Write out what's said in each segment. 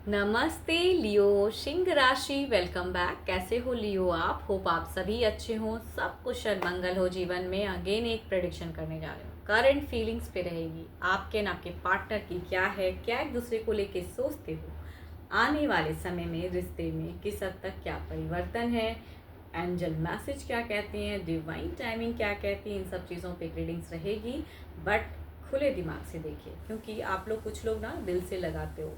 नमस्ते लियो, सिंह राशि। Welcome back. कैसे हो लियो आप? होप आप सभी अच्छे हो, सब कुशल मंगल हो जीवन में। अगेन एक प्रेडिक्शन करने जा रहे हो। करंट फीलिंग्स पे रहेगी आपके ना आपके पार्टनर की क्या है, क्या एक दूसरे को लेके सोचते हो, आने वाले समय में रिश्ते में किस हद तक क्या परिवर्तन है, एंजल मैसेज क्या कहती हैं, डिवाइन टाइमिंग क्या कहती है, इन सब चीज़ों पे रीडिंग्स रहेगी। बट खुले दिमाग से देखिए, क्योंकि आप लोग कुछ लोग ना दिल से लगाते हो।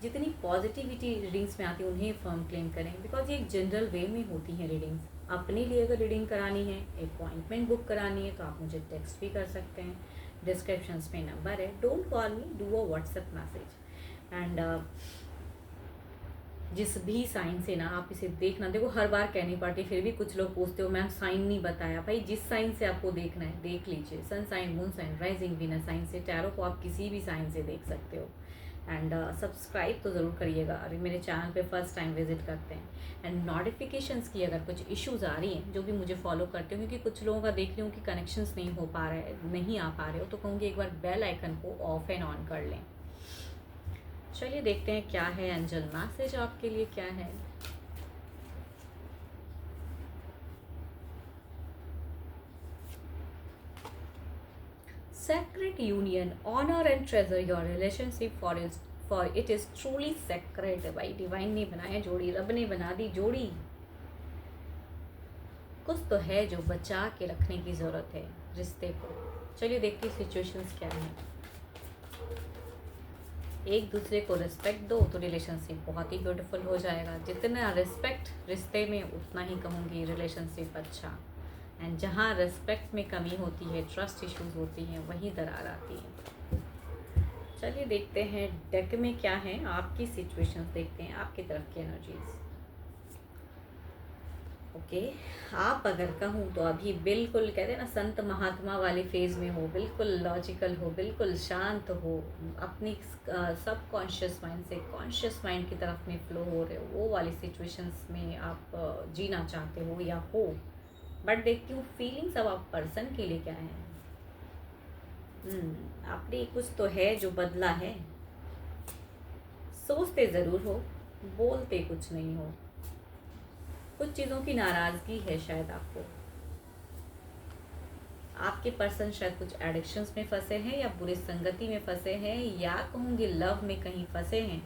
जितनी पॉजिटिविटी रीडिंग्स में आती है उन्हें फर्म क्लेम करें, बिकॉज ये एक जनरल वे में होती हैं रीडिंग्स। अपने लिए अगर रीडिंग करानी है, अपॉइंटमेंट बुक करानी है, तो आप मुझे टेक्स्ट भी कर सकते हैं। डिस्क्रिप्शंस में नंबर है। Don't call me, do a WhatsApp message. And जिस भी साइन से ना आप इसे देखना, देखो हर बार कहनी पड़ती, फिर भी कुछ लोग पूछते हो मैम साइन नहीं बताया। भाई जिस साइन से आपको देखना है देख लीजिए। Sun sign, moon sign, rising, Venus sign से टैरो को आप किसी भी साइन से देख सकते हो। एंड सब्सक्राइब तो ज़रूर करिएगा अगर मेरे चैनल पे फर्स्ट टाइम विजिट करते हैं। एंड नोटिफिकेशंस की अगर कुछ इश्यूज़ आ रही हैं, जो भी मुझे फॉलो करते हो, क्योंकि कुछ लोगों का देख रही हूँ कि कनेक्शंस नहीं हो पा रहा है, नहीं आ पा रहे हो, तो कहूँगी एक बार बेल आइकन को ऑफ एंड ऑन कर लें। चलिए देखते हैं क्या है एंजल मैसेज आपके लिए, क्या है। Sacred union, honor and treasure your relationship for it is truly sacred। भाई डिवाइन ने बनाया जोड़ी, रब ने बना दी जोड़ी। कुछ तो है जो बचा के रखने की ज़रूरत है रिश्ते को। चलिए देखते हैं सिचुएशंस क्या है। एक दूसरे को रिस्पेक्ट दो तो रिलेशनशिप बहुत ही ब्यूटीफुल हो जाएगा। जितना रिस्पेक्ट रिश्ते में, उतना ही कहूँगी रिलेशनशिप अच्छा। एंड जहाँ रिस्पेक्ट में कमी होती है, ट्रस्ट इश्यूज होती हैं, वहीं दरार आती है। चलिए देखते हैं डेक में क्या है आपकी सिचुएशंस, देखते हैं आपकी तरफ की एनर्जीज। ओके, आप अगर कहूँ तो अभी बिल्कुल कहते हैं ना संत महात्मा वाले फेज में हो, बिल्कुल लॉजिकल हो, बिल्कुल शांत हो, अपनी सब कॉन्शियस माइंड से कॉन्शियस माइंड की तरफ में फ्लो हो रहे हो, वो वाली सिचुएशंस में आप जीना चाहते हो या हो। बट देखती हूँ फीलिंग्स अब आप पर्सन के लिए क्या है। आपने कुछ तो है जो बदला है। सोचते ज़रूर हो, बोलते कुछ नहीं हो। कुछ चीज़ों की नाराज़गी है शायद आपको। आपके पर्सन शायद कुछ एडिक्शंस में फंसे हैं, या बुरी संगति में फंसे हैं, या कहूँगी लव में कहीं फंसे हैं,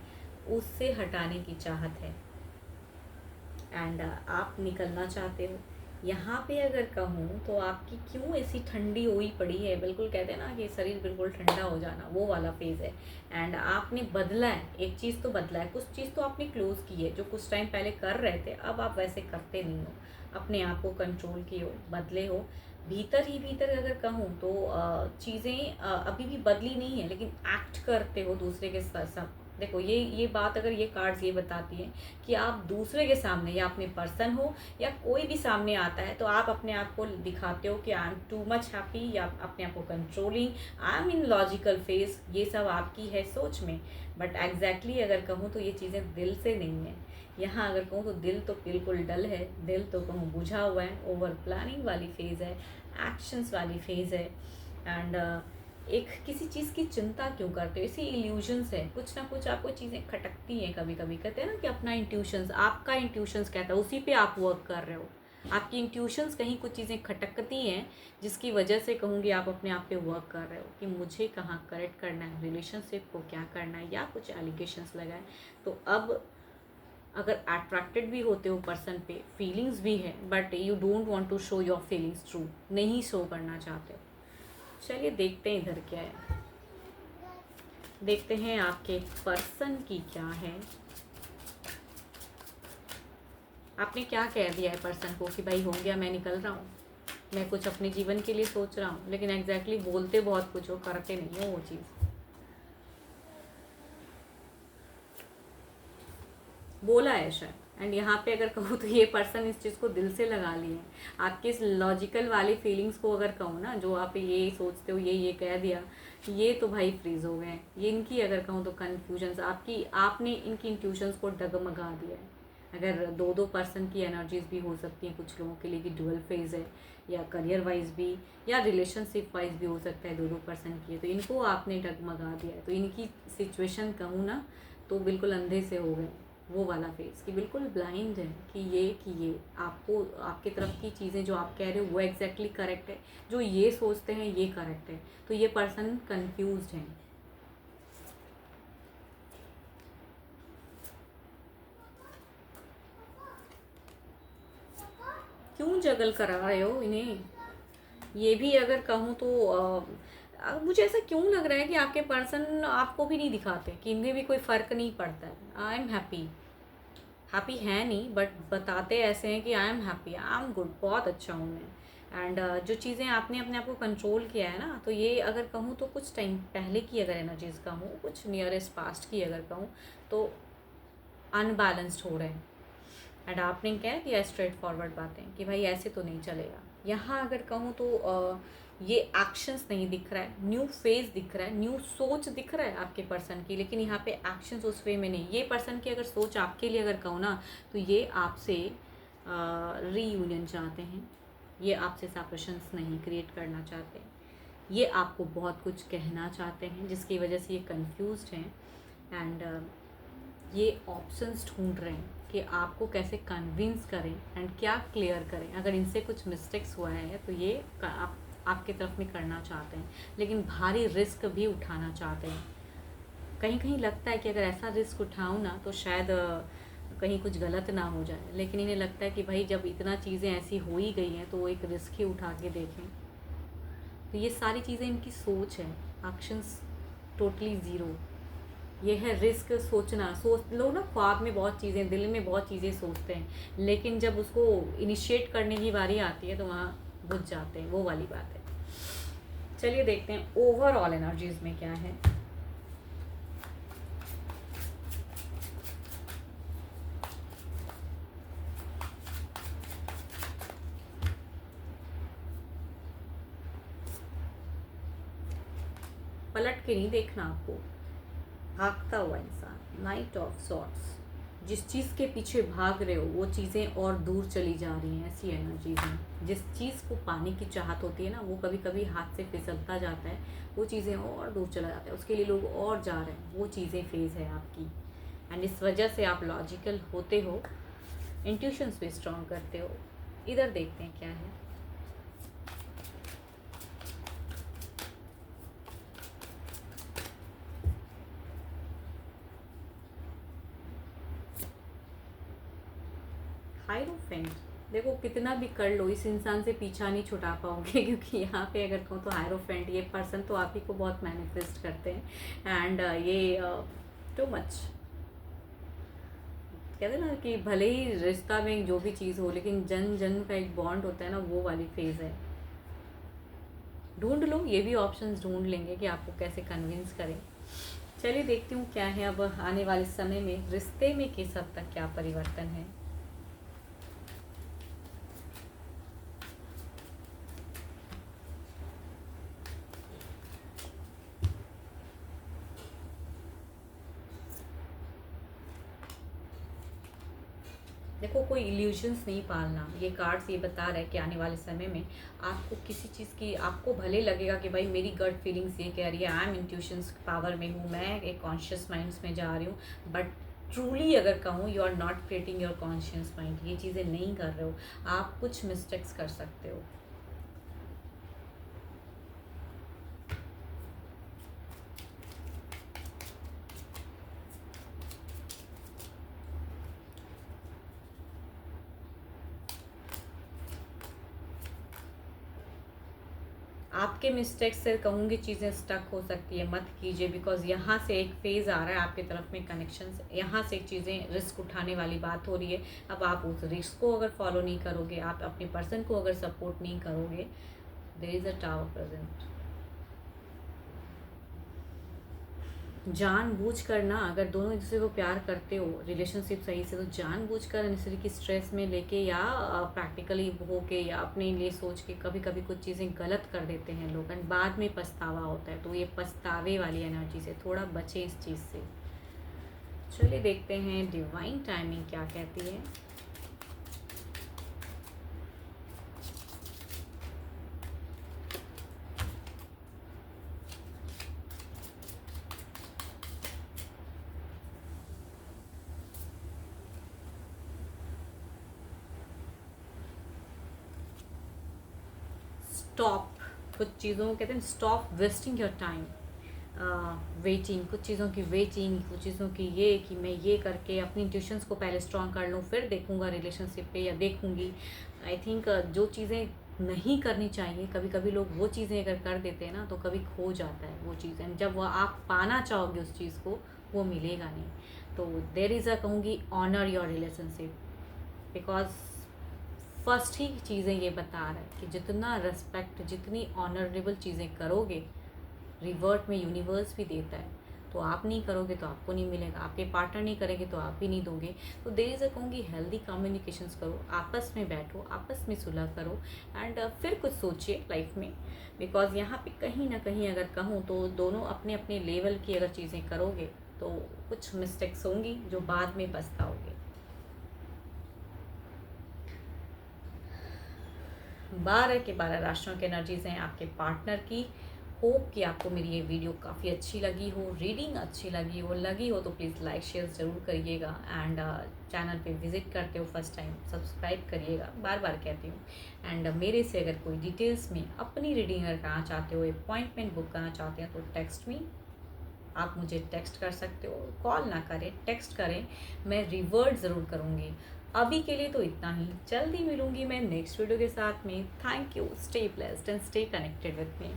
उससे हटाने की चाहत है। एंड आप निकलना चाहते हो। यहाँ पे अगर कहूँ तो आपकी क्यों ऐसी ठंडी हुई पड़ी है, बिल्कुल कहते हैं ना कि शरीर बिल्कुल ठंडा हो जाना, वो वाला फेज़ है। एंड आपने बदला है, एक चीज़ तो बदला है, कुछ चीज़ तो आपने क्लोज की है जो कुछ टाइम पहले कर रहे थे, अब आप वैसे करते नहीं हो। अपने आप को कंट्रोल किए हो, बदले हो। भीतर ही भीतर अगर कहूँ तो चीज़ें अभी भी बदली नहीं है, लेकिन एक्ट करते हो दूसरे के साथ। देखो ये बात, अगर ये कार्ड्स ये बताती है कि आप दूसरे के सामने, या अपने पर्सन हो या कोई भी सामने आता है, तो आप अपने आप को दिखाते हो कि I am too much happy, या अपने आप को controlling, I am in logical phase. ये सब आपकी है सोच में। बट एग्जैक्टली अगर कहूँ तो ये चीज़ें दिल से नहीं है। यहाँ अगर कहूँ तो दिल तो बिल्कुल डल है, दिल तो कहूँ बुझा हुआ है, ओवर प्लानिंग वाली फेज़ है, एक्शंस वाली फेज़ है। एंड एक किसी चीज़ की चिंता क्यों करते हो, इसी इल्यूजन्स है, कुछ ना कुछ आपको चीज़ें खटकती हैं कभी कभी। कहते हैं ना कि अपना इंट्यूशंस, आपका इंट्यूशंस कहता है, उसी पे आप वर्क कर रहे हो। आपकी इंट्यूशंस कहीं कुछ चीज़ें खटकती हैं, जिसकी वजह से कहूँगी आप अपने आप पे वर्क कर रहे हो कि मुझे कहाँ करेक्ट करना है, रिलेशनशिप को क्या करना है, या कुछ एलिगेशंस लगाए। तो अब अगर अट्रैक्टेड भी होते हो पर्सन पे, फीलिंग्स भी है, but you don't want to show your feelings true, नहीं शो करना चाहते हो। चलिए देखते हैं इधर क्या है, देखते हैं आपके पर्सन की क्या है। आपने क्या कह दिया है पर्सन को कि भाई हो गया, मैं निकल रहा हूँ, मैं कुछ अपने जीवन के लिए सोच रहा हूँ, लेकिन एग्जैक्टली बोलते बहुत कुछ हो, करते नहीं हो वो चीज़। बोला है शायद। एंड यहाँ पे अगर कहूँ तो ये पर्सन इस चीज़ को दिल से लगा लिए हैं। आपके इस लॉजिकल वाली फीलिंग्स को अगर कहूँ ना, जो आप ये सोचते हो ये कह दिया, ये तो भाई फ्रीज हो गए हैं। ये इनकी अगर कहूँ तो कन्फ्यूजन्स आपकी, आपने इनकी इंट्यूशंस को डगमगा दिया है। अगर दो दो पर्सन की एनर्जीज भी हो सकती हैं कुछ लोगों के लिए कि डुअल फेज है, या करियर वाइज भी, या रिलेशनशिप वाइज भी हो सकता है दो दो पर्सन की है, तो इनको आपने डगमगा दिया है। तो इनकी सिचुएशन कहूँ ना तो बिल्कुल अंधे से हो गए, वो वाला फेस कि बिल्कुल ब्लाइंड है कि ये आपको आपके तरफ की चीज़ें जो आप कह रहे हो वो एग्जैक्टली करेक्ट है, जो ये सोचते हैं ये करेक्ट है, तो ये पर्सन कंफ्यूज्ड है। क्यों जगल करा रहे हो इन्हें? ये भी अगर कहूँ तो मुझे ऐसा क्यों लग रहा है कि आपके पर्सन आपको भी नहीं दिखाते, कि इन्हें भी कोई फ़र्क नहीं पड़ता है। आई एम हैप्पी, हैप्पी है नहीं बट बताते ऐसे हैं कि I am happy, I am good, बहुत अच्छा हूँ मैं। एंड जो चीज़ें आपने अपने आप को कंट्रोल किया है ना, तो ये अगर कहूँ तो कुछ टाइम पहले की अगर एनर्जीज कहूँ, कुछ नियरेस्ट पास्ट की अगर कहूँ, तो अनबैलेंस्ड हो रहे हैं। एंड आपने क्या किया, स्ट्रेट फॉरवर्ड बातें कि भाई ऐसे तो नहीं चलेगा। यहाँ अगर कहूँ तो ये एक्शंस नहीं दिख रहा है, न्यू फेज दिख रहा है, न्यू सोच दिख रहा है आपके पर्सन की, लेकिन यहाँ पे एक्शंस उस वे में नहीं। ये पर्सन की अगर सोच आपके लिए अगर कहूँ ना, तो ये आपसे रीयूनियन चाहते हैं, ये आपसे सेपरेशंस नहीं क्रिएट करना चाहते, ये आपको बहुत कुछ कहना चाहते हैं जिसकी वजह से ये कंफ्यूज्ड हैं। एंड ये ऑप्शंस ढूंढ रहे हैं कि आपको कैसे कन्विंस करें एंड क्या क्लियर करें। अगर इनसे कुछ मिस्टेक्स हुआ है तो ये आपके तरफ में करना चाहते हैं, लेकिन भारी रिस्क भी उठाना चाहते हैं। कहीं कहीं लगता है कि अगर ऐसा रिस्क उठाऊँ ना तो शायद कहीं कुछ गलत ना हो जाए, लेकिन इन्हें लगता है कि भाई जब इतना चीज़ें ऐसी हो ही गई हैं तो वो एक रिस्क ही उठा के देखें। तो ये सारी चीज़ें इनकी सोच है, एक्शंस टोटली ज़ीरो। ये है रिस्क सोचना। सोच लोग ना ख्वाब में बहुत चीज़ें, दिल में बहुत चीज़ें सोचते हैं, लेकिन जब उसको इनिशिएट करने की बारी आती है तो वहाँ बुझ जाते हैं, वो वाली बात है। चलिए देखते हैं ओवरऑल एनर्जीज में क्या है। पलट के नहीं देखना आपको, भागता हुआ इंसान, नाइट ऑफ सॉर्ट्स। जिस चीज़ के पीछे भाग रहे हो वो चीज़ें और दूर चली जा रही हैं, ऐसी एनर्जीज हैं। जिस चीज़ को पाने की चाहत होती है ना, वो कभी कभी हाथ से फिसलता जाता है, वो चीज़ें और दूर चला जाता है, उसके लिए लोग और जा रहे हैं, वो चीज़ें फेज़ है आपकी। एंड इस वजह से आप लॉजिकल होते हो, इंट्यूशंस भी स्ट्रॉन्ग करते हो। इधर देखते हैं क्या है। हायरोफेंट, देखो कितना भी कर लो इस इंसान से पीछा नहीं छुड़ा पाओगे क्योंकि यहाँ पे अगर कहूँ तो हायरोफेंट ये पर्सन तो आप ही को बहुत मैनिफेस्ट करते हैं। एंड ये टू मच कहते हैं ना कि भले ही रिश्ता में जो भी चीज़ हो, लेकिन जन्म जन्म का एक बॉन्ड होता है ना, वो वाली फेज़ है। ढूंढ लो, ये भी ऑप्शंस ढूंढ लेंगे कि आपको कैसे कन्विंस करें। चलिए देखती हूँ क्या है अब आने वाले समय में रिश्ते में किस हद तक क्या परिवर्तन है। देखो कोई इल्यूजन्स नहीं पालना, ये कार्ड्स ये बता रहा है कि आने वाले समय में आपको किसी चीज़ की, आपको भले लगेगा कि भाई मेरी गट फीलिंग्स ये कह रही है, आई एम इंट्यूशंस पावर में हूँ, मैं एक कॉन्शियस माइंड्स में जा रही हूँ, बट ट्रूली अगर कहूँ you are not creating your conscious mind, ये चीज़ें नहीं कर रहे हो, आप कुछ मिस्टेक्स कर सकते हो। आपके मिस्टेक्स से कहूँगी चीज़ें स्टक हो सकती है, मत कीजिए, बिकॉज यहाँ से एक फेज़ आ रहा है आपकी तरफ में कनेक्शंस, यहाँ से चीज़ें रिस्क उठाने वाली बात हो रही है। अब आप उस रिस्क को अगर फॉलो नहीं करोगे, आप अपने पर्सन को अगर सपोर्ट नहीं करोगे, there is a tower present. जानबूझ कर ना, अगर दोनों एक दूसरे को प्यार करते हो, रिलेशनशिप सही से, तो जानबूझ कर दूसरे की स्ट्रेस में लेके या प्रैक्टिकली हो के या अपने लिए सोच के कभी कभी कुछ चीज़ें गलत कर देते हैं लोग, एंड बाद में पछतावा होता है। तो ये पछतावे वाली एनर्जी से थोड़ा बचें इस चीज़ से। चलिए देखते हैं डिवाइन टाइमिंग क्या कहती है। स्टॉप, कुछ चीज़ों कहते हैं stop wasting your time waiting, कुछ चीज़ों की वेटिंग, कुछ चीज़ों की ये कि मैं ये करके अपनी ट्यूशन्स को पहले स्ट्रॉन्ग कर लूँ फिर देखूँगा रिलेशनशिप पे या देखूँगी। आई थिंक जो चीज़ें नहीं करनी चाहिए, कभी कभी लोग वो चीज़ें अगर कर देते हैं ना तो कभी खो जाता है वो चीज़, एंड जब वह आप पाना चाहोगे उस चीज़ को वो मिलेगा नहीं। तो देर इज़ अ कहूँगी honour your relationship, because first ही चीज़ें ये बता रहा है कि जितना रेस्पेक्ट, जितनी ऑनरेबल चीज़ें करोगे रिवर्ट में यूनिवर्स भी देता है। तो आप नहीं करोगे तो आपको नहीं मिलेगा, आपके पार्टनर नहीं करेंगे तो आप भी नहीं दोगे। तो देर इज़ अ कहूँगी हेल्दी कम्युनिकेशंस करो, आपस में बैठो, आपस में सुलह करो, एंड फिर कुछ सोचिए लाइफ में। बिकॉज यहाँ पे कहीं ना कहीं अगर कहूँ तो दोनों अपने अपने लेवल की अगर चीज़ें करोगे तो कुछ मिस्टेक्स होंगी जो बाद में पछताओगे। 12 के 12 राशियों की एनर्जीज हैं आपके पार्टनर की। होप कि आपको मेरी ये वीडियो काफ़ी अच्छी लगी हो, रीडिंग अच्छी लगी हो तो प्लीज़ लाइक शेयर ज़रूर करिएगा, एंड चैनल पे विजिट करते हो फर्स्ट टाइम सब्सक्राइब करिएगा, बार बार कहती हूँ। एंड मेरे से अगर कोई डिटेल्स में अपनी रीडिंग अगर करना चाहते हो, अपॉइंटमेंट बुक करना चाहते हैं तो टेक्स्ट मी, आप मुझे टेक्स्ट कर सकते हो, कॉल ना करें टेक्स्ट करें, मैं रिवर्ट ज़रूर करूँगी। अभी के लिए तो इतना ही, जल्दी मिलूंगी मैं नेक्स्ट वीडियो के साथ में। Thank you, stay blessed and stay connected with me.